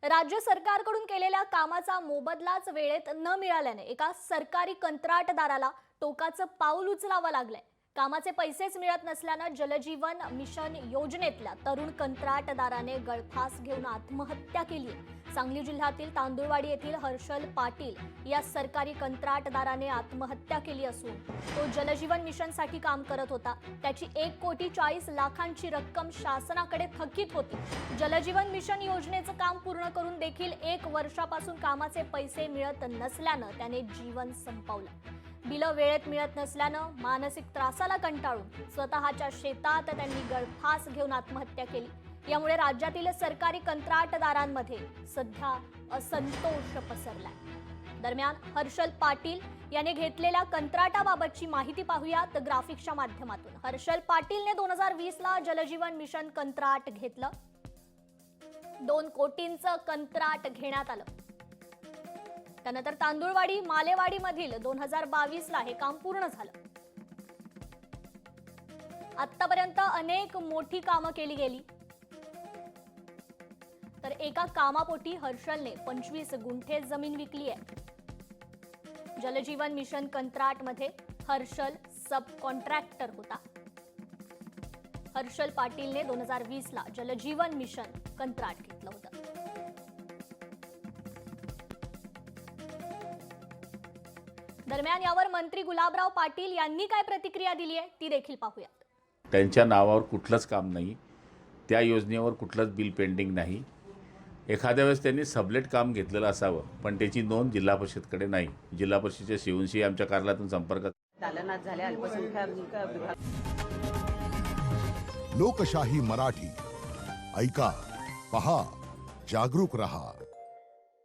राज्य सरकारकडून केलेल्या कामाचा मोबदलाच वेळेत न मिळाल्याने एका सरकारी कंत्राटदाराला टोकाचं पाऊल उचलावं लागलंय। कामाचे पैसेच मिळत नसल्यानं जलजीवन मिशन योजनेतल्या तरुण कंत्राटदाराने गळफास घेऊन आत्महत्या केली। सांगली जिल्ह्यातील तांदुळवाडी येथील हर्षल पाटील या सरकारी कंत्राटदाराने आत्महत्या केली असून तो जलजीवन मिशनसाठी काम करत होता। त्याची 1,40,00,000ची रक्कम शासनाकडे थकीत होती। जलजीवन मिशन योजनेचं काम पूर्ण करून देखील 1 वर्षापासून कामाचे पैसे मिळत नसल्यानं त्याने जीवन संपवलं। बिलं वेळेत मिळत नसल्यानं मानसिक त्रासाला कंटाळून स्वतःच्या शेतात त्यांनी गळफास घेऊन आत्महत्या केली। यामुळे राज्यातील सरकारी कंत्राटदारांमध्ये सध्या असंतोष पसरलाय। दरम्यान हर्षल पाटील याने घेतलेल्या कंत्राटाबाबतची माहिती पाहूयात ग्राफिक्सच्या माध्यमातून। हर्षल पाटीलने 2020ला जलजीवन मिशन कंत्राट घेतलं। 2 कोटींचं कंत्राट घेण्यात आलं। त्यानंतर तांदुळवाडी मालेवाडी मधील 2022ला हे काम पूर्ण झालं। आतापर्यंत अनेक मोठी कामं केली गेली, तर एका कामापोटी हर्षलने 25 गुंठे जमीन विकली आहे। जलजीवन मिशन कंत्राट मध्ये हर्षल सब कॉन्ट्रॅक्टर होता। हर्षल पाटीलने 2020ला जलजीवन मिशन कंत्राट घेतलं होतं। दरम्यान यावर मंत्री गुलाबराव पाटील यांनी काय प्रतिक्रिया दिली आहे ती देखील पाहूयात। त्यांच्या नावावर कुठलंच काम नाही, त्या योजनेवर कुठलंच बिल पेंडिंग नाही। एखाद्या वेळेस त्यांनी सबलेट काम घेतलेलं असावं, पण त्याची नोंद जिल्हा परिषदकडे नाही। जिल्हा परिषदेच्या शिवूनशी आमच्या कार्यालयातून संपर्क दालनात झाले अल्पसंख्याक लोकशाही मराठी ऐका, पहा, जागरूक रहा।